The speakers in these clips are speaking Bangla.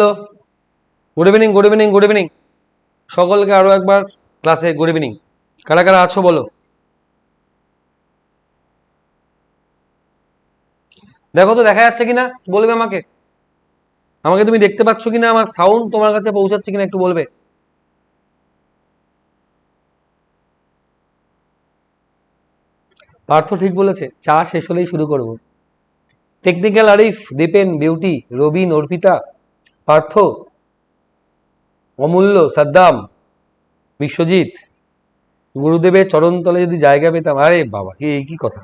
Hello, good evening, good evening, good evening. সকলকে আরো একবার ক্লাসে গুড ইভিনিং। কারা কারা আছো বলো। দেখো তো দেখা যাচ্ছে কিনা, বলবে আমাকে। আমাকে তুমি দেখতে পাচ্ছ কিনা, আমার সাউন্ড তোমার কাছে পৌঁছাচ্ছে কিনা একটু বলবে। পার্থ ঠিক বলেছে, চা শেষ হলেই শুরু করব। টেকনিক্যাল আরিফ, দীপেন, বিউটি, রবিন, অর্পিতা, পার্থ, অমূল্য, সাদ্দাম, বিশ্বজিৎ, গুরুদেবের চরণতলে যদি জায়গা পেতাম। আরে বাবা, কি কি কথা,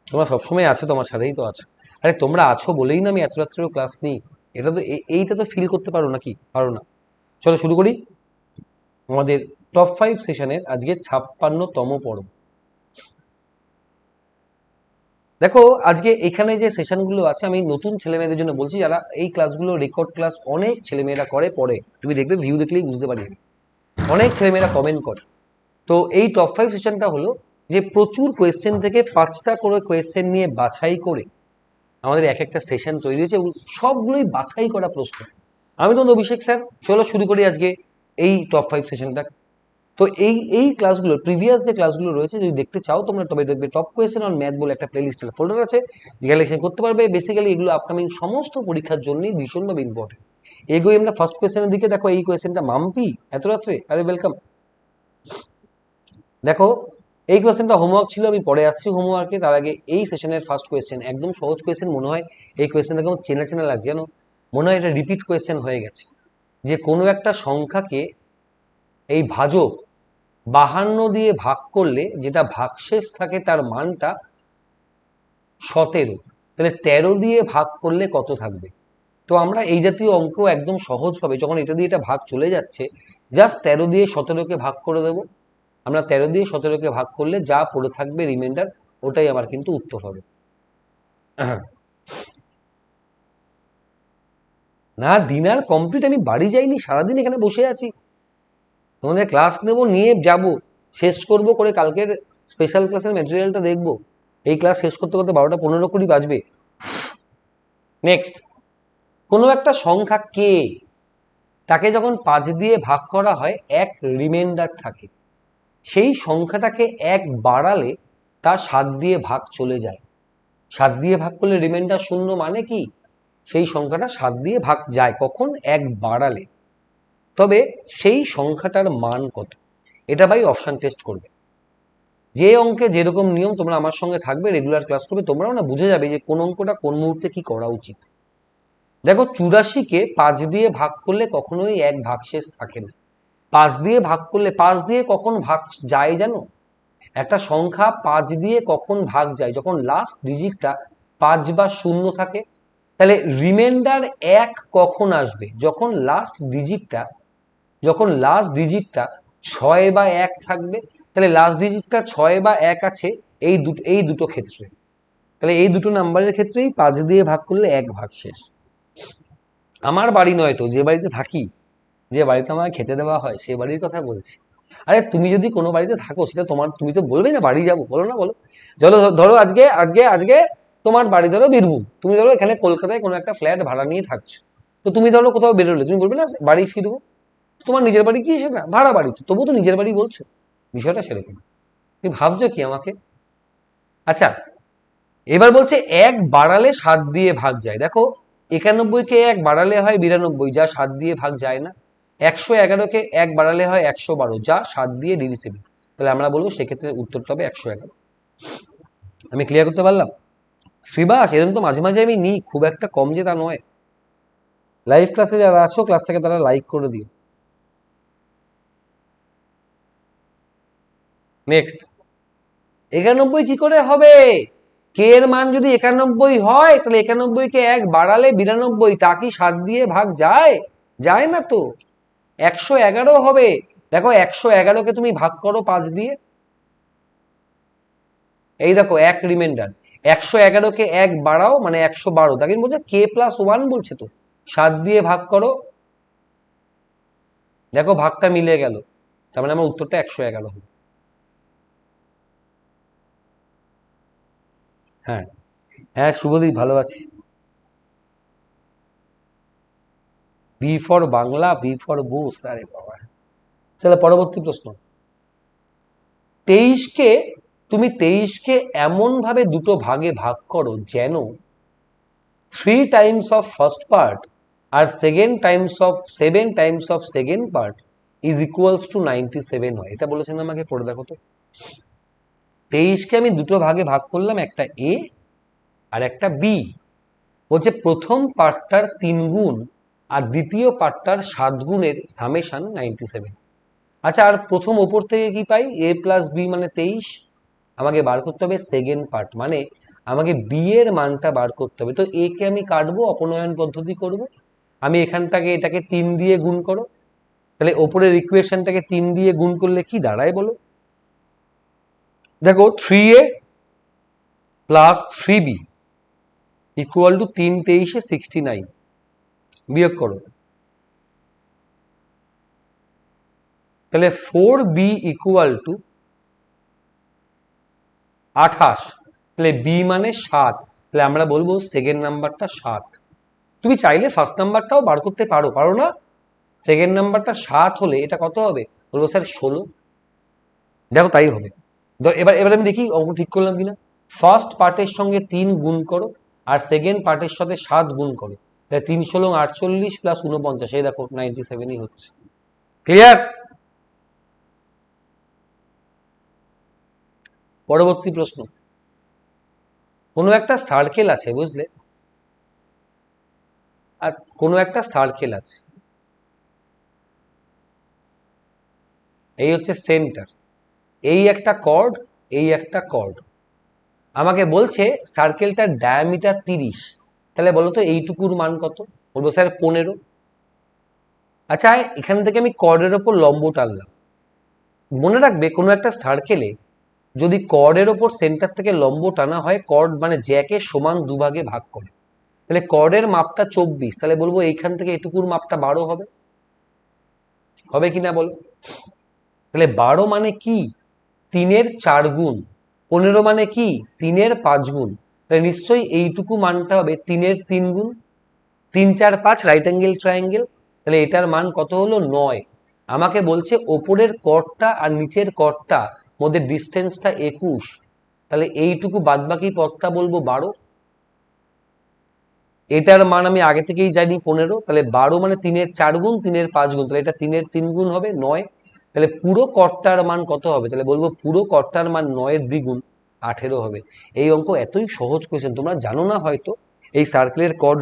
তোমরা সবসময় আছো, তোমার সাথেই তো আছো। আরে তোমরা আছো বলেই না আমি এত রাত্রেও ক্লাস নিই। এটা তো এইটা তো ফিল করতে পারো নাকি, পারো না? চলো শুরু করি আমাদের টপ 5 সেশনের আজকে 56তম পর্ব। দেখো, আজকে এখানে যে সেশনগুলো আছে আমি নতুন ছেলেমেয়েদের জন্য বলছি, যারা এই ক্লাসগুলো রেকর্ড ক্লাস অনেক ছেলেমেয়েরা করে পরে, তুমি দেখবে ভিউ দেখলেই বুঝতে পারি আমি। অনেক ছেলেমেয়েরা কমেন্ট করে। তো এই টপ 5 সেশনটা হলো যে প্রচুর কোয়েশ্চেন থেকে 5টা করে কোয়েশ্চেন নিয়ে বাছাই করে আমাদের এক একটা সেশন তৈরি হয়েছে, এবং সবগুলোই বাছাই করা প্রশ্ন। আমি তো অভিষেক স্যার, চলো শুরু করি আজকে এই টপ 5 সেশনটা। তো এই ক্লাসগুলো, প্রিভিয়াস যে ক্লাসগুলো রয়েছে, যদি দেখতে চাও তোমরা, তবে দেখবে টপ কোয়েশ্চেন অন ম্যাথ বলে একটা প্লেলিস্টের ফোল্ডার আছে, যেখানে লিখে করতে পারবে। বেসিক্যালি এগুলো আপকামিং সমস্ত পরীক্ষার জন্যই ভীষণভাবে ইম্পর্টেন্ট। এগোই আমরা ফার্স্ট কোয়েশ্চেনের দিকে। দেখো এই কোয়েশ্চেনটা, মাম্পি এত রাত্রে, আরে ওয়েলকাম। দেখো, এই কোয়েশ্চেনটা হোমওয়ার্ক ছিল, আমি পরে আসছি হোমওয়ার্কে। তার আগে এই সেশনের ফার্স্ট কোয়েশ্চেন, একদম সহজ কোয়েশ্চেন মনে হয়। এই কোয়েশ্চেনটা কেমন চেনা চেনা লাগছে জানো, মনে হয় এটা রিপিট কোয়েশ্চেন হয়ে গেছে। যে কোনো একটা সংখ্যাকে এই ভাজক 52 দিয়ে ভাগ করলে যেটা ভাগশেষ থাকে তার মানটা 17, তাহলে 13 দিয়ে ভাগ করলে কত থাকবে? তো আমরা এই জাতীয় অঙ্ক একদম সহজ হবে, যখন এটা দিয়ে এটা ভাগ চলে যাচ্ছে, জাস্ট 13 দিয়ে 17কে ভাগ করে দেবো। আমরা 13 দিয়ে 17কে ভাগ করলে যা পড়ে থাকবে রিমাইন্ডার, ওটাই আমার কিন্তু উত্তর হবে। না, ডিনার কমপ্লিট, আমি বাড়ি যাইনি, সারাদিন এখানে বসে আছি। তোমাদের ক্লাস নেব, নিয়ে যাব, শেষ করব করে কালকের স্পেশাল ক্লাসের ম্যাটেরিয়ালটা দেখব। এই ক্লাস শেষ করতে করতে 12টা 15 কুড়ি বাজবে। নেক্সট, কোনো একটা সংখ্যা কে, তাকে যখন 5 দিয়ে ভাগ করা হয় এক রিমাইন্ডার থাকে, সেই সংখ্যাটাকে 1 বাড়ালে তা 7 দিয়ে ভাগ চলে যায়। 7 দিয়ে ভাগ করলে রিমাইন্ডার 0 মানে কি, সেই সংখ্যাটা 7 দিয়ে ভাগ যায় কখন, 1 বাড়ালে। তবে সেই সংখ্যাটার মান কত, এটা ভাই অপশন টেস্ট করবে। যে অঙ্কে যেরকম নিয়ম, তোমরা আমার সঙ্গে থাকবে, রেগুলার ক্লাস করবে, তোমরাও না বুঝে যাবে যে কোন অঙ্কটা কোন মুহূর্তে কি করা উচিত। দেখো, 84কে 5 দিয়ে ভাগ করলে কখনোই 1 ভাগশেষ থাকে না। 5 দিয়ে ভাগ করলে, 5 দিয়ে কখন ভাগ যায় জানো? একটা সংখ্যা 5 দিয়ে কখন ভাগ যায়, যখন লাস্ট ডিজিটটা 5 বা 0 থাকে। তাহলে রিমাইন্ডার 1 কখন আসবে, যখন লাস্ট ডিজিটটা 6 বা 1 থাকবে। তাহলে লাস্ট ডিজিটটা 6 বা 1 আছে এই দুটো ক্ষেত্রে। তাহলে এই দুটো নাম্বারের ক্ষেত্রেই 5 দিয়ে ভাগ করলে 1 ভাগশেষ। আমার বাড়ি নয় তো, যে বাড়িতে থাকি, যে বাড়িতে আমার খেতে দেওয়া হয়, সে বাড়ির কথা বলছি। আরে তুমি যদি কোনো বাড়িতে থাকো, সেটা তোমার, তুমি তো বলবে না বাড়ি যাবো, বলো না বলো। চলো ধরো আজকে আজকে আজকে তোমার বাড়ি ধরো বীরভূম, তুমি ধরো এখানে কলকাতায় কোনো একটা ফ্ল্যাট ভাড়া নিয়ে থাকছো। তো তুমি ধরো কোথাও বেরোলে, তুমি বলবে না বাড়ি ফিরবো? তোমার নিজের বাড়ি কি সেটা ভাড়া বাড়ি, তো তবু তো নিজের বাড়ি বলছো। বিষয়টা সেরকম। তুমি ভাবছো কি আমাকে? আচ্ছা, এবার বলছে 1 বাড়ালে 7 দিয়ে ভাগ যায়। দেখো, 91কে 1 বাড়ালে হয় 92, যা 7 দিয়ে ভাগ যায় না। 111কে 1 বাড়ালে হয় 112, যা 7 দিয়ে ডিভিসিবল। তাহলে আমরা বলবো সেক্ষেত্রে উত্তরটা হবে 111। আমি ক্লিয়ার করতে পারলাম? শ্রীবাস, এরকম তো মাঝে মাঝে আমি নিই, খুব একটা কম যে তা নয়। লাইভ ক্লাসে যারা আছো, ক্লাসটাকে তারা লাইক করে দিও। নেক্সট, 91 কি করে হবে? কে এর মান যদি 91 হয়, তাহলে 91কে 1 বাড়ালে 92, তা কি 7 দিয়ে ভাগ যায়? যায় না তো। 111 হবে। দেখো, 111কে তুমি ভাগ করো 5 দিয়ে, এই দেখো 1 রিমাইন্ডার। 111কে 1 বাড়াও মানে 112, তাকে বলছে k+1 বলছে তো। 7 দিয়ে ভাগ করো, দেখো ভাগটা মিলে গেল, তার মানে আমার উত্তরটা 111 হবে। হ্যাঁ, হ্যাঁ শুভদীপ, ভালো আছি। B for Bangla, B for বুস। আরে বাবা, চলো পরবর্তী প্রশ্ন। 23কে তুমি 23কে এমন ভাবে দুটো ভাগে ভাগ করো যেন 3 টাইমস অফ ফার্স্ট পার্ট আর 7 times of second part is equals to 97 হয়। এটা বলেছেন আমাকে, পড়ে দেখো তো। 23কে আমি দুটো ভাগে ভাগ করলাম, একটা এ আর একটা বি। বলছে প্রথম পার্টটার 3 গুণ আর দ্বিতীয় পার্টটার 7 গুণের সামেশন 97। আচ্ছা, আর প্রথম ওপর থেকে কি পাই? এ প্লাস বি মানে 23। আমাকে বার করতে হবে সেকেন্ড পার্ট, মানে আমাকে বি এর মানটা বার করতে হবে। তো এ কে আমি কাটবো, অপনয়ন পদ্ধতি করব। আমি এখানটাকে এটাকে 3 দিয়ে গুণ করো, তাহলে ওপরের ইকুয়েশনটাকে 3 দিয়ে গুণ করলে কি দাঁড়ায় বলো? দেখো 3a plus 3b equal to 3 23 69। বিয়োগ করো, তাহলে 4b ইকুয়াল টু 28। তাহলে বি মানে 7, তাহলে আমরা বলবো সেকেন্ড নাম্বারটা 7। তুমি চাইলে ফার্স্ট নাম্বারটাও বার করতে পারো, পারো না? সেকেন্ড নাম্বারটা 7 হলে এটা কত হবে? বলবো স্যার 16। দেখো তাই হবে। এবার এবার আমি দেখি অঙ্ক ঠিক করলাম কিনা। ফার্স্ট পার্টের সঙ্গে 3 গুণ করো আর সেকেন্ড পার্টের সাথে 7 গুণ করো, তাহলে 3 16 48 প্লাস 49, এই দেখো 97ই হচ্ছে। ক্লিয়ার? পরবর্তী প্রশ্ন। কোনো একটা সার্কেল আছে, বুঝলে? আর কোনো একটা সার্কেল আছে, এই হচ্ছে সেন্টার, এই একটা কর্ড, এই একটা কর্ড। আমাকে বলছে সার্কেলটার ডায়ামিটার 30। তাহলে বলো তো এইটুকুর মান কত? বলবো স্যার 15। আচ্ছা, এখান থেকে আমি কর্ডের ওপর লম্ব টানলাম। মনে রাখবে কোনো একটা সার্কেলে যদি কর্ডের ওপর সেন্টার থেকে লম্ব টানা হয়, কর্ড মানে জ্যাকে সমান দুভাগে ভাগ করে, তাহলে কর্ডের মাপটা 24, তাহলে বলবো এইখান থেকে এটুকুর মাপটা 12 হবে। হবে কিনা বলো? তাহলে 12 মানে কি? 3-এর 4 গুণ। 15 মানে কি? 3-এর 5 গুণ। তাহলে নিশ্চয়ই এইটুকু মানটা হবে 3-এর 3 গুণ। 3 4 5 রাইট অ্যাঙ্গেল ট্রায়াঙ্গেল। তাহলে এটার মান কত হলো? 9। আমাকে বলছে ওপরের কর্ডটা আর নিচের কর্ডটা মধ্যে ডিস্টেন্সটা 21, তাহলে এইটুকু বাদবাকি পদটা বলবো 12। এটার মান আমি আগে থেকেই জানি 15, তাহলে 12 মানে 3-এর 4 গুণ, 3-এর 5 গুণ, তাহলে এটা 3-এর 3 গুণ হবে 9। তাহলে পুরো কর্ডটার মান কত হবে? তাহলে বলবো পুরো কর্ডটার মান 9-এর দ্বিগুণ 18 হবে। এই অঙ্ক এতই সহজ কোয়েশ্চেন, তোমরা জানো না হয়তো এই সার্কেলের কর্ড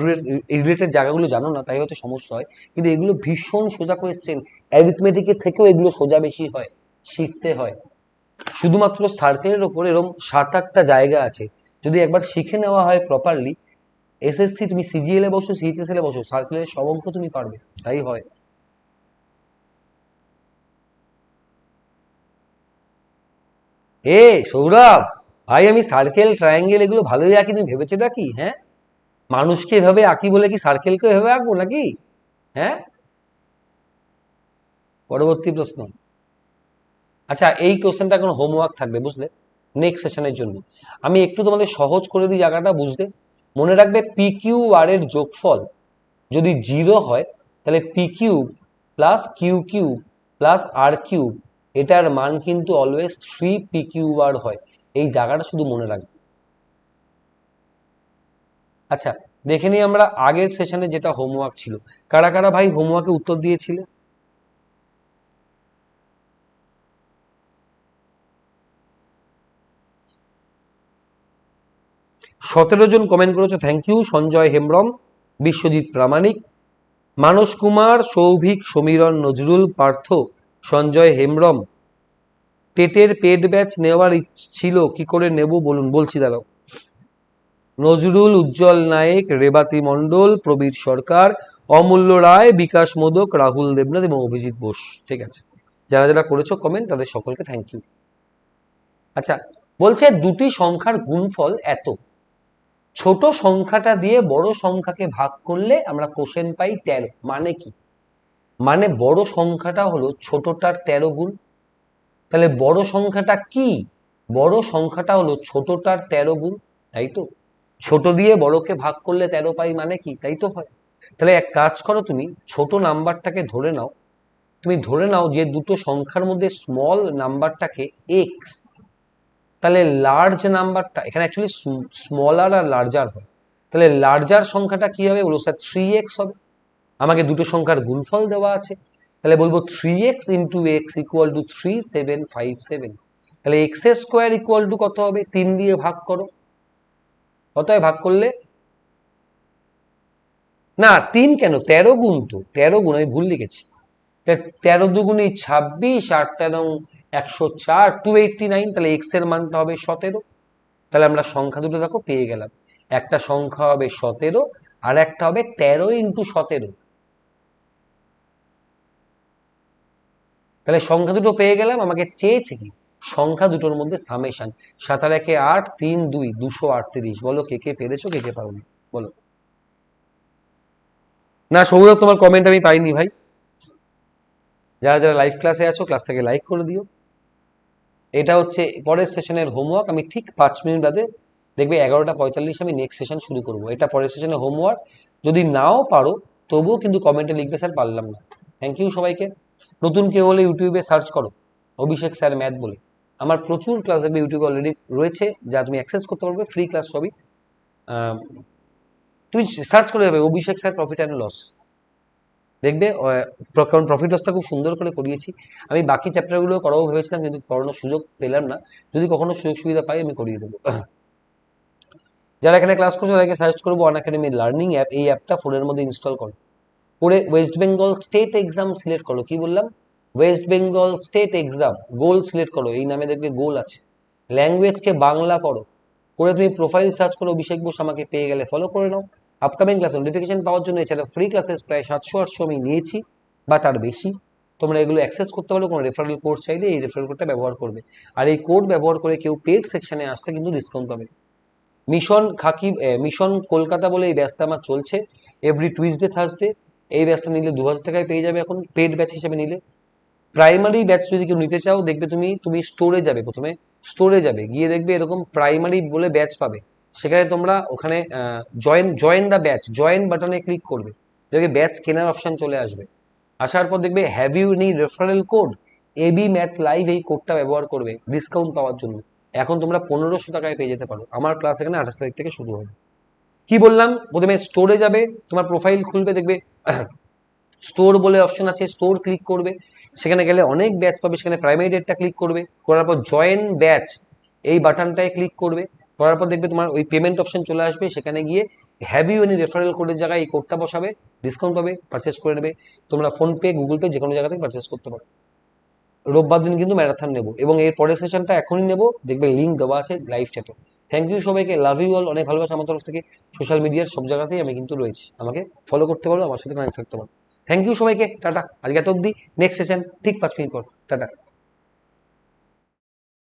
রিলেটেড জায়গাগুলো জানো না, তাই হয়তো সমস্যা হয়, কিন্তু এগুলো ভীষণ সোজা কোয়েশ্চেন। অ্যারিথমেটিকের থেকেও এগুলো সোজা বেশি হয়, শিখতে হয়। শুধুমাত্র সার্কেলের ওপর এরকম 7-8টা জায়গা আছে, যদি একবার শিখে নেওয়া হয় প্রপারলি, এসএসসি তুমি সিজিএল এ বসো, সিএইচএসএল এ বসো, সার্কেলের সব অঙ্ক তুমি পারবে, তাই হয়। এ সৌরভ ভাই, আমি সার্কেল ট্রায়াঙ্গেল এগুলো ভালোই আঁকি, তুমি ভেবেছো নাকি? হ্যাঁ, মানুষকে এভাবে আঁকি বলে কি সার্কেলকে এভাবে আঁকবো নাকি? হ্যাঁ। পরবর্তী প্রশ্ন। আচ্ছা, এই কোশ্চেনটা এখন হোমওয়ার্ক থাকবে, বুঝলে, নেক্সট সেশনের জন্য। আমি একটু তোমাদের সহজ করে দিই জায়গাটা বুঝতে। মনে রাখবে পি কিউ আর এর যোগফল যদি 0 হয়, তাহলে P cube plus Q cube plus R cube, এটার মান কিন্তু অলওয়েজ 3 পি কিউ আর হয়। এই জায়গাটা শুধু মনে রাখবে। আচ্ছা, দেখে নিই আমরা আগের সেশনে যেটা হোমওয়ার্ক ছিল। কারা কারা ভাই হোমওয়ার্কে উত্তর দিয়েছিলে? 17 জন কমেন্ট করেছো, থ্যাংক ইউ। সঞ্জয় হেমব্রম, বিশ্বজিৎ প্রামাণিক, মানস কুমার, সৌভিক, সমীরণ, নজরুল, পার্থ, সঞ্জয় হেমব্রম। টেটের পেড ব্যাচ নেওয়ার ছিল, কি করে নেব বলুন? বলছি, দাঁড়াও। নজরুল, উজ্জ্বল নায়েক, রেবাতি মণ্ডল, প্রবীর সরকার, অমূল্য রায়, বিকাশ মোদক, রাহুল দেবনাথ এবং অভিজিৎ বোস। ঠিক আছে, যারা যারা করেছো কমেন্ট তাদের সকলকে থ্যাংক ইউ। আচ্ছা, বলছে দুটি সংখ্যার গুণফল এত, ছোট সংখ্যাটা দিয়ে বড় সংখ্যাকে ভাগ করলে আমরা কোষেন পাই 13। মানে কি? মানে বড় সংখ্যাটা হলো ছোটটার 13 গুণ। তাহলে বড় সংখ্যাটা কি? বড় সংখ্যাটা হলো ছোটটার 13 গুণ, তাই তো? ছোট দিয়ে বড়কে ভাগ করলে 13 পাই, মানে কি? তাই তো হয়। তাহলে এক কাজ করো, তুমি ছোট নাম্বারটাকে ধরে নাও, তুমি ধরে নাও যে দুটো সংখ্যার মধ্যে স্মল নাম্বারটাকে এক্স, তাহলে লার্জ নাম্বারটা এখানে অ্যাকচুয়ালি স্মলার আর লার্জার হয়, তাহলে লার্জার সংখ্যাটা কি হবে বলো স্যার? 3x হবে। আমাকে দুটো সংখ্যার গুণফল দেওয়া আছে, তাহলে বলবো 3x into x equal to 3757। তাহলে এক্স স্কোয়ার ইকুয়াল টু কত হবে? 3 দিয়ে ভাগ করো। কত হয় ভাগ করলে? না 3 কেন, 13 গুণ, তো 13 গুণ, আমি ভুল লিখেছি। 13 দুগুণে 26, 8 13 104, 289। তাহলে এক্স এর মানটা হবে 17। তাহলে আমরা সংখ্যা দুটো দেখো পেয়ে গেলাম, একটা সংখ্যা হবে 17 আর একটা হবে 13 ইন্টু 17। তাহলে সংখ্যা দুটো পেয়ে গেলাম, আমাকে চেয়েছে কি? সংখ্যা দুটোর মধ্যে সামেশন। 7 আর 1 8, 3 2 238। বলো কে কে পেরেছো, কে কে পারোনি বলো। না সৌরভ, তোমার কমেন্ট আমি পাইনি ভাই। যারা যারা লাইভ ক্লাসে আছো ক্লাসটাকে লাইক করে দিও। এটা হচ্ছে পরের সেশনের হোমওয়ার্ক। আমি ঠিক 5 মিনিট বাদে দেখবে 11টা 45 আমি নেক্সট সেশন শুরু করব। এটা পরের সেশনের হোমওয়ার্ক। যদি নাও পারো তবুও কিন্তু কমেন্টে লিখবে স্যার পারলাম না। থ্যাংক ইউ সবাইকে। নতুন কেউ হলে ইউটিউবে সার্চ করো অভিষেক স্যার ম্যাথ বলে। আমার প্রচুর ক্লাস দেখবে ইউটিউবে অলরেডি রয়েছে, যা তুমি অ্যাক্সেস করতে পারবে, ফ্রি ক্লাস সবই। তুমি সার্চ করে যাবে অভিষেক স্যার প্রফিট অ্যান্ড লস, দেখবে। কারণ প্রফিট লসটা খুব সুন্দর করে করিয়েছি। আমি বাকি চ্যাপ্টারগুলো করাবো ভেবেছিলাম, কিন্তু করানোর সুযোগ পেলাম না। যদি কখনো সুযোগ সুবিধা পাই আমি করিয়ে দেবো। যারা এখানে ক্লাস করছো তাদেরকে সাজেস্ট করবো আনএকাডেমি লার্নিং অ্যাপ। এই অ্যাপটা ফোনের মধ্যে ইনস্টল করো, করে West Bengal state exam select করো। কি বললাম? ওয়েস্ট বেঙ্গল স্টেট এক্সাম গোল সিলেক্ট করো, এই নামে দেখবে গোল আছে। ল্যাঙ্গুয়েজকে বাংলা করো, করে তুমি প্রোফাইল সার্চ করো অভিষেক বোস, আমাকে পেয়ে গেলে ফলো করে নাও। আপকামিং ক্লাস নোটিফিকেশন পাওয়ার জন্য এছাড়া ফ্রি ক্লাসেস প্রায় 700-800 আমি নিয়েছি বা তার বেশি। তোমরা এগুলো অ্যাক্সেস করতে পারো। কোনো রেফারেল কোড চাইলে এই রেফারেল কোডটা ব্যবহার করবে, আর এই কোড ব্যবহার করে কেউ পেড সেকশনে আসলে কিন্তু ডিসকাউন্ট পাবে। মিশন খাকি মিশন কলকাতা বলে এই ব্যাচটা আমার চলছে এভরি টুইসডে থার্সডে। এই ব্যাচটা নিলে 2000 টাকায় পেয়ে যাবে এখন, পেড ব্যাচ হিসেবে নিলে। প্রাইমারি ব্যাচ যদি কেউ নিতে চাও, দেখবে তুমি স্টোরে যাবে, প্রথমে স্টোরে যাবে, গিয়ে দেখবে এরকম প্রাইমারি বলে ব্যাচ পাবে। সেখানে তোমরা ওখানে জয়েন দ্য ব্যাচ, জয়েন বাটনে ক্লিক করবে, দেখবে ব্যাচ কেনার অপশন চলে আসবে। আসার পর দেখবে have you any referral code, AB math live, এই কোডটা ব্যবহার করবে ডিসকাউন্ট পাওয়ার জন্য। এখন তোমরা 1500 টাকায় পেয়ে যেতে পারো। আমার ক্লাস এখানে 28 তারিখ থেকে শুরু হবে। কি বললাম? প্রথমে স্টোরে যাবে, তোমার প্রোফাইল খুলবে, দেখবে স্টোর বলে অপশন আছে, স্টোর ক্লিক করবে। সেখানে গেলে অনেক ব্যাচ পাবে, সেখানে প্রাইমারি ডেটটা ক্লিক করবে, করার পর জয়েন ব্যাচ এই বাটনটায় ক্লিক করবে। করার পর দেখবে তোমার ওই পেমেন্ট অপশন চলে আসবে, সেখানে গিয়ে হ্যাভ ইউ এনি রেফারেল কোডের জায়গায় এই কোডটা বসাবে, ডিসকাউন্ট পাবে, পারচেস করে নেবে। তোমরা ফোনপে গুগল পে যে কোনো জায়গা থেকে পারচেস করতে পারো। রোববার দিন কিন্তু ম্যারাথন নেবো, এবং এর পরের সেশনটা এখনই নেবো, দেখবে লিঙ্ক দেওয়া আছে লাইভ চ্যাটে। থ্যাংক ইউ সবাইকে, লাভ ইউ অল, অনেক ভালোবাসা আমার তরফ থেকে। সোশ্যাল মিডিয়ার সব জায়গাতেই আমি কিন্তু রয়েছি, আমাকে ফলো করতে পারো, আমার সাথে কানেক্ট থাকতে পারো। থ্যাংক ইউ সবাইকে, টাটা। আজকে এত অব্দি, নেক্সট সেশন ঠিক 5 মিনিট পর, টাটা।